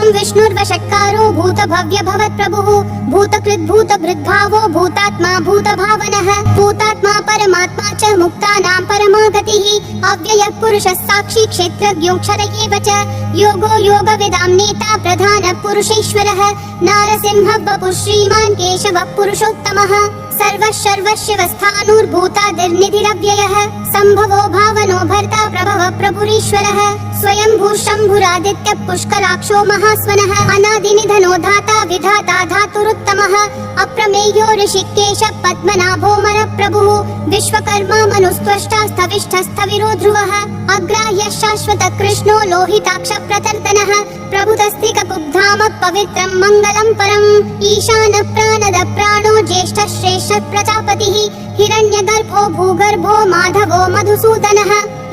ओम विष्णुर्वषट्कारो भूत भव्य भवत् प्रभुः भूतकृत् भूत भृद्भावो भूतात्मा भूत भावनः भूतात्मा परमात्मा च मुक्तानां परमागतिः अव्ययः पुरुषः साक्षी क्षेत्रज्ञोऽक्षर एव च योगो योगविदां नेता प्रधानः पुरुषेश्वरः नारसिंहः वपुः श्रीमान् केशवः पुरुषोत्तमः सर्वशर्वशिवस्थाणुर्भूतादिर्निधिरव्ययः सम्भवो भावनो भर्ता प्रभवः प्रभुरीश्वरः स्वयंभू शम्भुरादित्यः पुष्कराक्षो महास्वनः अनादिनिधनो धाता विधाता धातुरुत्तमः अप्रमेयो ऋषिकेशः पद्मनाभोऽमरः प्रभुः विश्वकर्मा मनुस्त्वष्टा स्थविष्ठस्थविरो ध्रुवः अग्राह्यः शाश्वतः कृष्णो लोहिताक्षः प्रतर्दनः प्रभुतस्त्रिककुब्धामः पवित्रं मङ्गलं परम् ईशानः प्राणदः प्राणो ज्येष्ठः श्रेष्ठः प्रजापतिः हिरण्यगर्भो भूगर्भो माधवो मधुसूदनः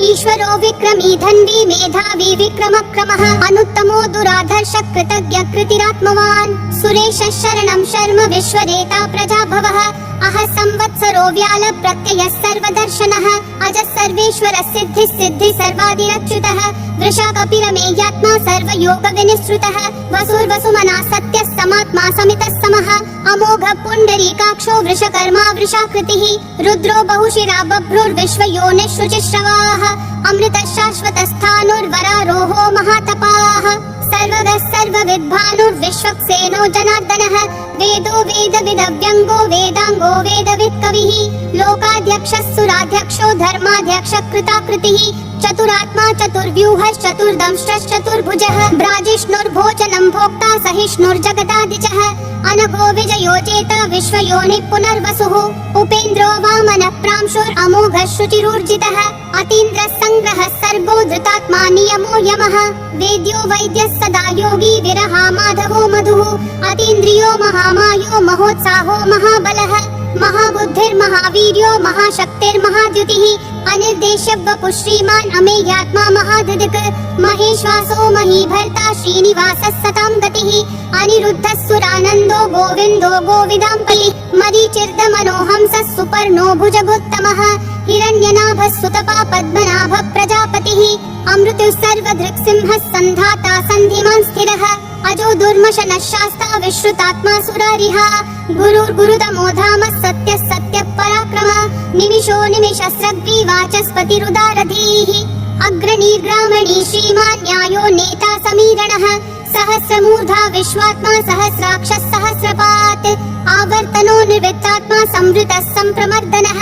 ईश्वरो विक्रमी धन्वी मेधावी विक्रमक्रमः अनुत्तमो दुराधर्षः कृतज्ञ कृतिरात्मवान् सुरेशः शरणं शर्म विश्वरेता प्रजाभवः अहः संवत्सरो व्याल प्रत्ययः सर्वदर्शनः अजः सर्वेश्वरः सिद्धिः सिद्धिः सर्वादिरच्युतः वृषा कपिलमेयात्मा सर्वयोग विनिश्रुतः वसुर्वसुमना सत्यः समात्मा समितः समः अमोघ पुण्डरीकाक्षो वृषकर्मा वृषाकृतिः रुद्रो बहुशिरा बभ्रुर्विश्वयोनिः शुचिश्रवाः अमृतः शाश्वतस्थाणुर्वरारोहो महातपाः सर्वगः सर्वविद्भानुर्विश्वक्सेनो जनार्दनः वेदो वेदविदव्यङ्गो वेदाङ्गो वेदवित्कविः लोकाध्यक्षः सुराध्यक्षो धर्माध्यक्षः कृताकृतिः चतुरात्मा चतुर्व्यूहः चतुर्दंष्ट्रश्चतुर्भुजः ब्राजिष्णुर्भोजनं भोक्ता सहिष्णुर्जगदादिजः अनघो विजयो चेता विश्वयोनिः पुनर्वसुः उपेन्द्रो वामनः प्रांशुरमोघः शुचिरूर्जितः अतीन्द्रः सङ्ग्रहः सर्गो धृतात्मा नियमो यमः वेद्यो वैद्यः सदा योगी विरहा माधवो मधुः अतीन्द्रियो महामायो महोत्साहो महाबलः महाबुद्धिर्महावीर्यो महाशक्तिर्महाद्युतिः अनिर्देश्य वपुः श्रीमान् अमेयात्मा महाददिक् महेश्वासो महीभर्ता श्रीनिवासः सतां गतिः अनिरुद्धः सुरानन्दो गोविन्दो गोविदाम्बलिः मरीचिर्दमनोहंसः सुपर्णो भुजगोत्तमः हिरण्यनाभः सुतपा पद्मनाभः प्रजापतिः अमृतः सर्वदृक्सिंहः सन्धाता सन्धिमान् स्थिरः अजो दुर्मशनः शास्ता विश्रुतात्मा सुरारिहा गुरुर्गुरुतमो धामः सत्यः सत्यः पराक्रमः निमिषो निमिषस्रग्वी वाचस्पतिरुदारधीः अग्रणीर्ग्रामणी श्रीमान् न्यायो नेता समीरणः सहस्रमूर्धा विश्वात्मा सहस्राक्षः सहस्रपात् आवर्तनो निवृत्तात्मा संवृतः सम्प्रमर्दनः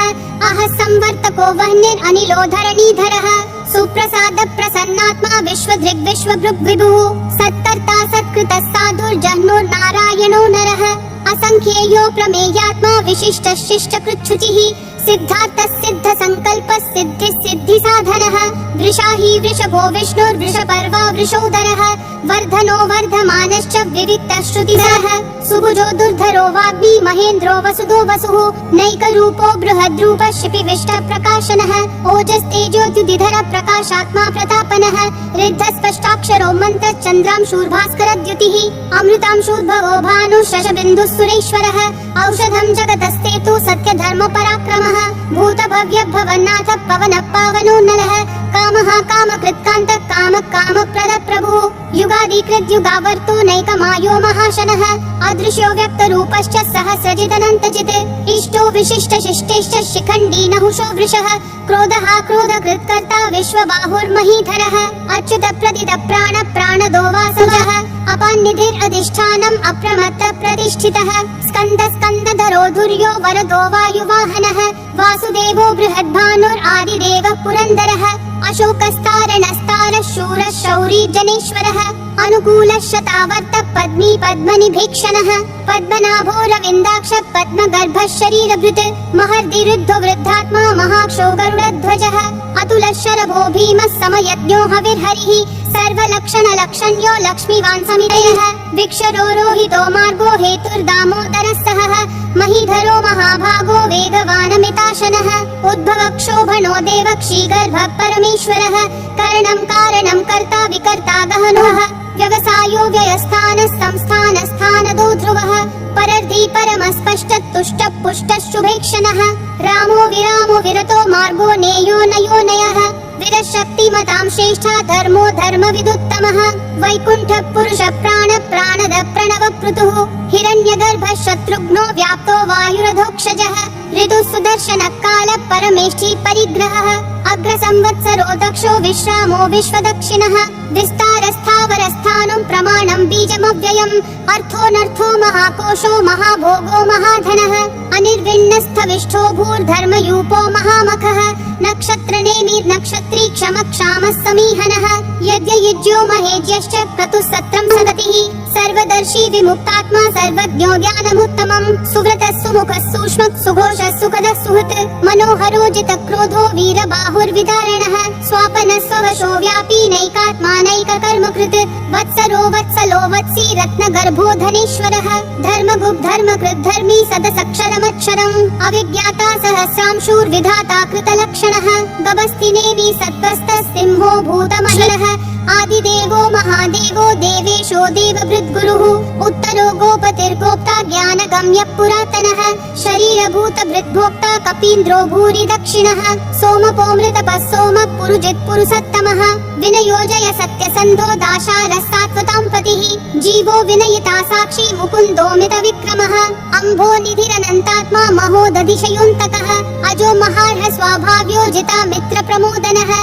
अहः संवर्तको वह्निरनिलो धरणीधरः सुप्रसाद प्रसन्नात्मा विश्वधृग् विश्वभृग् विभुः सत्कर्ता सत्कृतः साधुर्जह्नुर्नारायणो नरः असंख्येयो प्रमेयात्मा विशिष्टः शिष्टकृच्छुचिः सिद्धार्थः सिद्ध संकल्पः सिद्धिः सिद्धि साधनः वृषाही वृषभो विष्णुर्वृषपर्वा वृषोदरः वर्धनो वर्धमानश्च विविक्तः श्रुतिधरः सुभुजो दुर्धरो वाग्मी महेन्द्रो वसुदो वसुः नैकरूपो बृहद्रूपः शिपिविष्टः प्रकाशनः ओजस्तेजोद्युतिधर प्रकाशात्मा प्रतापनः ऋद्धस्पष्टाक्षरो मन्त्रः चन्द्रांशूर्भास्करद्युतिः अमृतांशूर्भवो भानुः शशबिन्दुः सुरेश्वरः औषधं जगतस्तेतु सत्यधर्म पराक्रमः भूतभव्यः भवन्नाथः पवनः पावनो नलः कामः कामकृत्कान्तः कामः कामप्रदः प्रभुः युगादिकृत् युगावर्तो नैकमायो महाशनः अदृश्यो व्यक्तरूपश्च सहस्रजिदनन्तजित् इष्टो विशिष्ट शिष्टेश्च शिखण्डी नहुषो वृषः क्रोधः क्रोधकृत्कर्ता विश्वबाहुर्महीधरः अच्युत प्रदित प्राण प्राणदो वासुजः अपान्निधिरधिष्ठानम् अप्रमत्त प्रतिष्ठितः स्कन्द स्कन्दधरो धुर्यो वरदो वायुवाहनः वासुदेवो बृहद्भानुरादिदेवः पुरन्दरः अशोकस्तारणस्तारः शूरः शौरी जनेश्वरः अनुकूलः शतावर्त पद्मी पद्मनिभीक्षणः पद्मनाभो रविन्दाक्षः पद्मगर्भः शरीरभृत् महर्दिरुद्धो वृद्धात्मा महाक्षो गरुडध्वजः अतुलः शरभो भीमः समयज्ञो हविर्हरिः सर्वलक्षणलक्षण्यो लक्ष्मीवान् समितयः विक्षरो रोहितो मार्गो हेतुर्दामोदरः सहः महीधरो महाभागो वेगवानमिताशनः उद्भवक्षोभणो देवक्षीगर्भः परमेश्वरः करणं कारणं कर्ता विकर्ता गहनः व्यवसायो व्ययस्थानः संस्थानस्थानदो ध्रुवः परर्धी परमस्पष्ट तुष्ट पुष्ट शुभेक्षणः रामो विरामो विरतो मार्गो नेयो नयो नयः वीरशक्तिमतां श्रेष्ठा धर्मो धर्मविदुत्तमः वैकुण्ठ पुरुष प्राण प्राणद प्रणव पृथुः हिरण्यगर्भ शत्रुघ्नो व्याप्तो वायुरधोक्षजः ऋतु सुदर्शन काल परमेष्ठी परिग्रहः अग्र संवत्सरो दक्षो विश्रामो विश्वदक्षिणः विस्तार स्थावर स्थानं प्रमाणं बीजमव्ययम् अर्थोऽनर्थो महाकोशो महाभोगो महाधनः अनिर्विण्णस्थविष्ठो भूर्धर्मयूपो महामखः नक्षत्रनेमिर् नक्षत्री क्षम क्षामः समीहनः यज्ञयुज्यो महेज्यश्च क्रतुः सत्रं सदतिः सर्वदर्शी विमुक्तात्मा सर्वज्ञो ज्ञानमुत्तमम् सुव्रतः सुमुखः सूक्ष्मः सुघोषः सुखदः सुहृत् मनोहरो जितक्रोधो वीरबाहुर्विदारणः स्वापनः स्ववशो व्यापी नैकात्मा नैककर्मकृत् वत्सरो वत्सलो वत्सी रत्नगर्भो धनेश्वरः धर्मगुप् धर्मकृत् धर्मी सदसक्षरमक्षरम् अविज्ञाता सहस्रांशूर्विधाता कृतलक्षणः गभस्तिनेमि सत्त्वस्तः सिंहो भूतमहिरः आदिदेवो महादेवो देवेशो देवभृद्गुरुः उत्तरो गोपतिर्गोप्ता ज्ञानगम्यः पुरातनः शरीरभूतभृद्भोक्ता कपीन्द्रो भूरि दक्षिणः सोमपोऽमृतपः सोमः पुरुजित् पुरुषोत्तमः विनयोजय सत्यसन्धो दाशारः सात्वतां पतिः जीवो विनयिता साक्षी मुकुन्दो मितविक्रमः अम्भो निधिरनन्तात्मा महोदधिशयोऽन्तकः अजो महार्ह स्वाभाव्यो जिता मित्रप्रमोदनः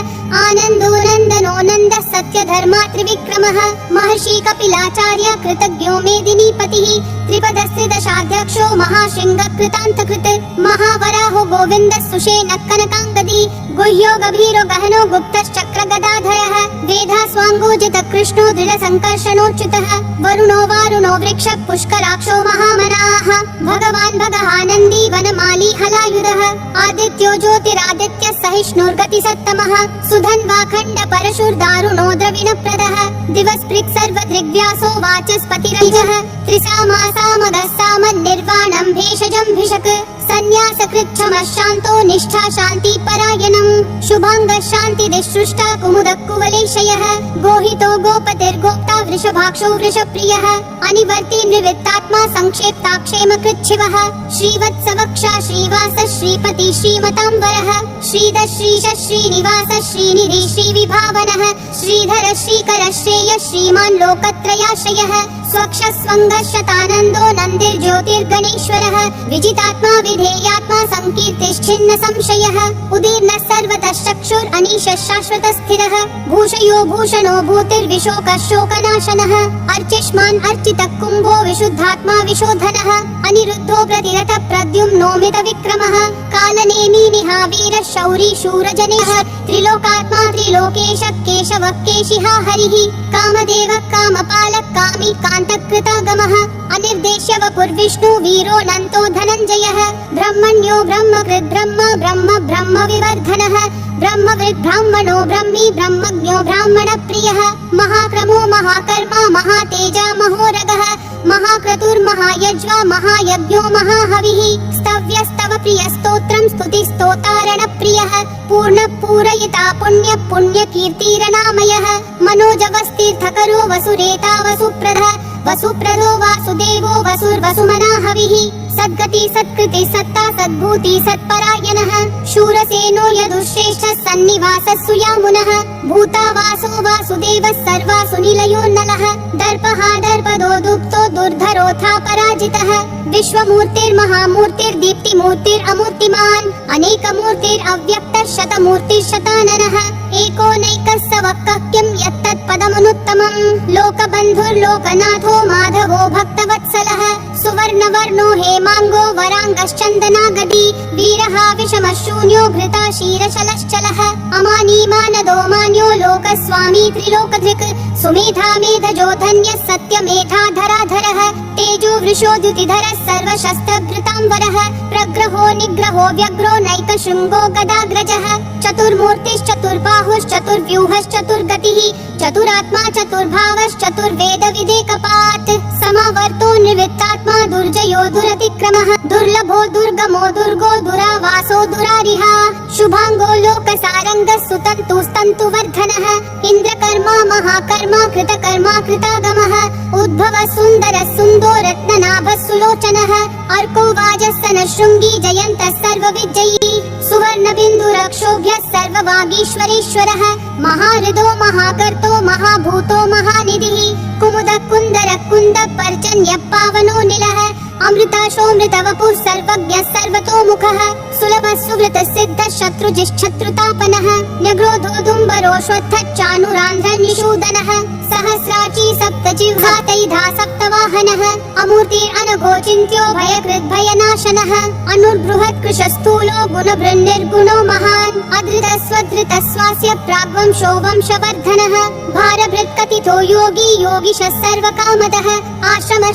आनन्दो नन्दनो नन्दः सत्यधर्मा त्रिविक्रमः महर्षि कपिलाचार्य कृतज्ञो मेदिनीपतिः त्रिपदस्त्रिदशाध्यक्षो महाशृङ्ग कृतान्तकृत् महावराहो गोविन्दः सुषेणः कनकाङ्गदी गुह्यो गभीरो गहनो गुप्तश्चक्र गदाधरः वेधा स्वाङ्गोजितः कृष्णो दृढसङ्कर्षणोच्युतः वरुणो वारुणो वृक्षः पुष्कराक्षो महामनाः भगवान् भगहानन्दी वनमाली हलायुधः आदित्यो ज्योतिरादित्यः सहिष्णुर्गतिसत्तमः सुधन्वाखण्ड परशुर्दारुणो द्रविणप्रदः दिवस्पृक् सर्वदृग्व्यासो वाचस्पतिरजः त्रिसामासामगः सामन्निर्वाणं भेषजं भिषक् सन्न्यासकृच्छमः शान्तो निष्ठा शान्ति परायणम् शुभाङ्गः शान्तिदिसृष्टा कुमुदः कुवलेशयः गोहितो गोपतिर्गोप्ता वृषभाक्षो वृषप्रियः अनिवर्ती निवृत्तात्मा संक्षेप्ता क्षेमकृच्छिवः श्रीवत्सवक्षा श्रीवास श्रीपति श्रीमताम्बरः श्रीधर श्रीश श्रीनिवास श्रीनिधि श्रीविभावनः श्रीधर श्रीकर श्रेयः श्रीमान् लोकत्रयाश्रयः स्वक्षस्वङ्गः शतानन्दो नन्दिर्ज्योतिर्गणेश्वरः विजितात्मा विधेयात्मा संकीर्तिश्छिन्न संशयः उदीर्णः सर्वतः चक्षुर् अनीशः शाश्वतः स्थिरः भूषयो भूषणो भूतिर्विशोकः शोकनाशनः अर्चिष्मान् अर्चितः कुम्भो विशुद्धात्मा विशोधनः अनिरुद्धो प्रतिरथः प्रद्युम्नो मितविक्रमः कालनेमी निहावीरः शौरी शूरजनेः त्रिलोकात्मा त्रिलोकेशः केशवः केशिहा हरिः कामदेवः कामपालः कामी कान्तकृतागमः अनिर्देश्य वपुर्विष्णु वीरोऽनन्तो धनञ्जयः ब्रह्मण्यो ब्रह्मकृद् ब्रह्म ब्रह्म ब्रह्म विवर्धनः ब्रह्मविद् ब्राह्मणो ब्रह्मी ब्रह्मज्ञो ब्राह्मणप्रियः महाक्रमो महाकर्मा महातेजा महोरगः महाक्रतुर्महायज्वा महायज्ञो महाहविः स्तव्यस्तव प्रियस्तोत्रं स्तुतिस्तोतारणप्रियः पूर्णपूरयिता पुण्य पुण्यकीर्तिरनामयः मनोजवस्तीर्थकरो वसुरेता वसुप्रदः वसुप्रदो वासुदेवो वसुर्वसुमना हविः सद्गति सत्कृति सत्ता सद्भूति सत्परायणः शूरसेनो यदुश्रेष्ठः सन्निवासः सुयामुनः भूता वासो वासुदेवः सर्वासु निलयोन्नलः दर्पः दर्पदो दुप्तो दुर्धरोऽथा पराजितः विश्वमूर्तिर्महामूर्तिर्दीप्तिमूर्तिरमूर्तिमान् अनेकमूर्तिरव्यक्तः शतमूर्तिर्शताननः एकोनैकः स वक्कः किं यत्तत्पदमनुत्तमम् लोकबन्धुर्लोकनाथो माधवो भक्तवत्सलः सुवर्णवर्णो हेमाङ्गो वराङ्गश्चन्दनागदी वीरः विषमः शून्यो घृता क्षीरशलश्चलः अमानी मानदो मान्यो लोकस्वामी त्रिलोकधृक् सुमेधा मेधजो धन्यः सत्यमेधाधराधरः तेजो वृषोद्युतिधरः सर्वशस्त्रभृताम्बरः प्रग्रहो निग्रहो व्यग्रो नैकशृङ्गो गदाग्रजः चतुर्मूर्तिश्चतुर्बाहुश्चतुर्व्यूहश्चतुर्गतिः चतुरात्मा चतुर्भावश्चतुर्वेदविदेकपात् समावर्तो निवृत्तात्मा दुर्जयो दुरतिक्रमः दुर्लभो दुर्गमो दुर्गो दुरावासो दुरारिहा शुभाङ्गो लोकसारङ्गः सुतन्तुस्तन्तुवर्धनः इन्द्रकर्मा महाकर्मा कृतकर्मा कृतागमः उद्भव सुन्दरः सुन्दो रत्ननाभः सुलोचनः अर्को वाजस्तनः शृङ्गी जयन्तः सर्वविजयी सुवर्ण कर्णबिन्दुरक्षोभ्यः सर्ववागीश्वरेश्वरः महाहृदो महाकर्तो महाभूतो महानिधिः कुमुदः कुन्दरः कुन्दः पर्जन्यः पावनो निलः अमृताशोऽमृतवपुः सर्वज्ञः सर्वतोमुखः सुलभः सुवृतः सिद्धः शत्रुजिश्शत्रुतापनः न्यग्रोधोदुम्बरोऽश्वत्थः चाणूरान्ध्रनिषूदनः सहस्राची सप्तजिह्वा तैधा सप्तवाहनः अमूर्तिरनघोचिन्त्यो भयकृद्भयनाशनः अनुर्बृहत् कृशस्थूलो गुणभृन्निर्गुणो महान् अधृतस्वधृतस्वास्य प्राग्वंशो वंशवर्धनः भारभृत्कथितो योगी योगिशः सर्वकामदः आश्रमः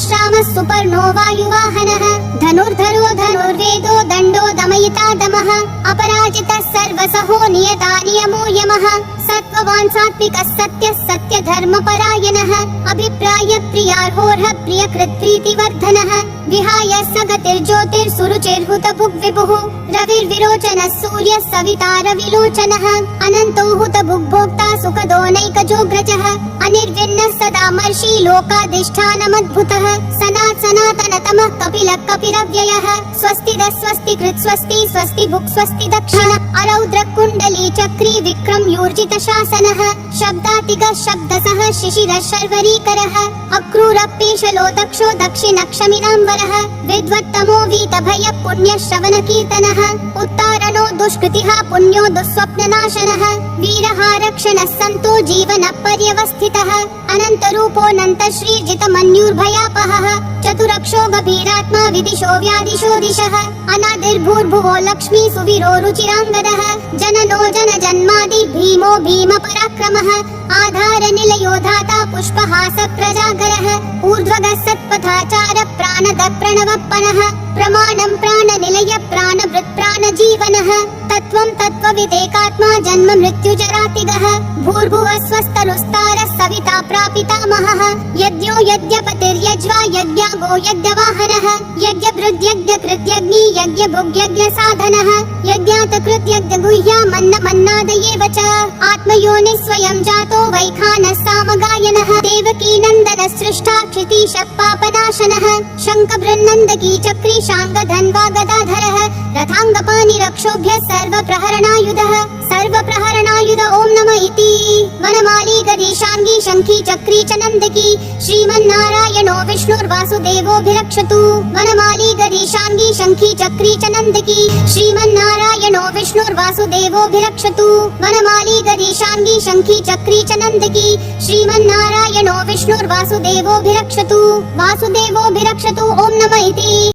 श्रामः सुपर्णो वायुवाहनः धनुर्धरो धनुर्वेदो दण्डो दमयिता दमः अपराजितः सर्वसहो नियता नियमो यमः सत्त्ववान् सात्विकः सत्यः सत्यधर्मपरायणः अभिप्राय प्रियार्होर्ह प्रियकृत् प्रीतिवर्धनः विहाय सगतिर्ज्योतिर्सुरुचिर्हुतभुग् विभुः रविर्विरोचनः सूर्यः सविता रविलोचनः अनन्तो हुतभुग्भोक्ता सुखदो नैकजोग्रजः अनिर्विण्णः सदा मर्षि लोकाधिष्ठानमद्भुतः सनातनतमः कपिलः कपिरव्ययः स्वस्तिदः स्वस्तिकृत् स्वस्ति स्वस्ति भुक् स्वस्ति दक्षिण अरौद्रः कुण्डली चक्री विक्रम यूर्जित शासनः शब्दातिगः शब्दसः शिशिरः शर्वरीकरः अक्रूरः दक्षो दक्षिणक्षमिनाम्बरः विद्वत्तमो वीतभयः पुण्यश्रवण कीर्तनः उत्तारणो दुष्कृतिः पुण्यो दुःस्वप्ननाशनः वीरः सन्तो जीवनः पर्यवस्थितः अनन्तरूपोऽनन्त श्रीजितमन्युर्भयापहः चतुरक्षो गभीरात्मा विदिशो व्यादिशो दिशः अनादिर्भूर्भुवो लक्ष्मी सुवीरो रुचिराङ्गदः जननो जनजन्मादि भीमो भीम पराक्रमः आधार निलयो धाता पुष्पहास प्रजागरः ऊर्ध्वगः सत्पथाचार प्राणद प्रणवप्पनः प्रमाणं प्राणनिलय प्राणभृत् प्राणजीवनः तत्त्वं तत्त्वविदेकात्मा जन्म मृत्युजरातिगः भूर्भुवः स्वस्तरुस्तारः सविता प्रापितामहः यज्ञो यज्ञपतिर्यज्वा यज्ञागो यज्ञवाहनः यज्ञभृद्यज्ञकृत्यग्नि यज्ञभुग्यज्ञसाधनः यज्ञातकृत्यज्ञगुह्यामन्नमन्नादयेव च आत्मयोनिः स्वयं जातो वैखानः सामगायनः देवकी नन्दनः सृष्टा क्षितीशः पापनाशनः शङ्खबृन्नन्दकी चक्री शाङ्गधन्वा गदाधरः रथाङ्गपाणिरक्षोभ्यः सर्वप्रहरणायुधः सर्वप्रहरणायुध ॐ नमः इति वनमाली गदीशाङ्गी शङ्खी चक्री च नन्दकी श्रीमन्नारायणो विष्णुर्वासुदेवोऽभिरक्षतु वनमाली गदीशाङ्गी शङ्खी चक्री च नन्दकी श्रीमन्नारायणो विष्णुर्वासुदेवोऽभिरक्षतु वनमाली गदीशाङ्गी शङ्खी चक्री च नन्दकी श्रीमन्नारायणो विष्णुर्वासुदेवोऽभिरक्षतु वासुदेवोऽभिरक्षतु ॐ नमः इति।